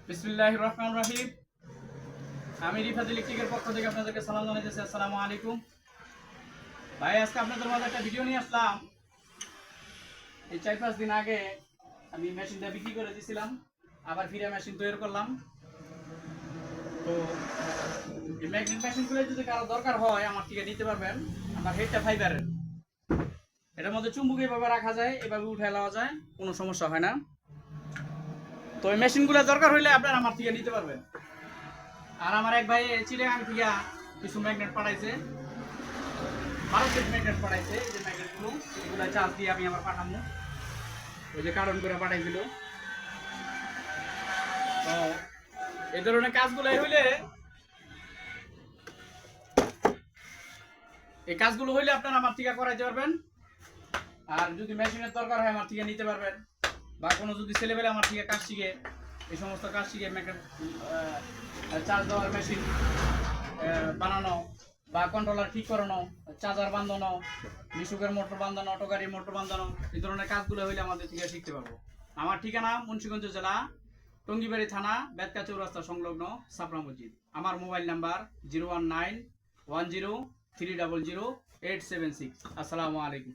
বিসমিল্লাহির রহমানির রহিম। আমি রিফাত ইলেকট্রিকের পক্ষ থেকে আপনাদেরকে সালাম জানাইতেছি। আসসালামু আলাইকুম ভাই। আজকে আপনাদের মাঝে একটা ভিডিও নিয়ে আসলাম। এই 4-5 দিন আগে আমি মেশিনটা বিক্রি করে দিয়েছিলাম, আবার ফিরে মেশিন তৈরি করলাম। তো এই ম্যাগনেট মেশিনগুলো যদি কারো দরকার হয় আমার থেকে নিতে পারবেন। আমার হেডটা ফাইবারের, এটার মধ্যে চুম্বক এভাবে রাখা যায়, এভাবে উঠায় নেওয়া যায়, কোনো সমস্যা হয় না। তো এই মেশিনগুলো দরকার হইলে আপনারা আমার থেকে নিতে পারবেন। আর আমার এক ভাই চিড়িয়াখানা থেকে কিছু ম্যাগনেট পাঠাইছে, 12 পিস ম্যাগনেট পাঠাইছে। এই যে ম্যাগনেটগুলো, এগুলো চার্জ দিয়ে আমি আমার পাঠাবো। ওই যে কার্টন করে পাঠাইছিল। তো এই ধরনের কাজগুলো হইলে, এই কাজগুলো হইলে আপনারা আমার থেকে করাইতে পারবেন। আর যদি মেশিনের দরকার হয় আমার থেকে নিতে পারবেন, বা কোনো যদি ছেলেবেলে আমার থেকে কাজ শিখে, এই সমস্ত কাজ শিখে ম্যাগনেট চার্জ দেওয়ার মেশিন বানানো, বা কন্ট্রোলার ঠিক করানো, চার্জার বাঁধানো, মিশুকের মোটর বাঁধানো, অটো গাড়ির মোটর বাঁধানো, এই ধরনের কাজগুলো হইলে আমাদের থেকে শিখতে পারবো। আমার ঠিকানা মুন্সিগঞ্জ জেলা, টঙ্গিবাড়ি থানা, বেতকা চৌরাস্তা সংলগ্ন সাপড়া মসজিদ। আমার মোবাইল নাম্বার 01910300876। আসসালামু আলাইকুম।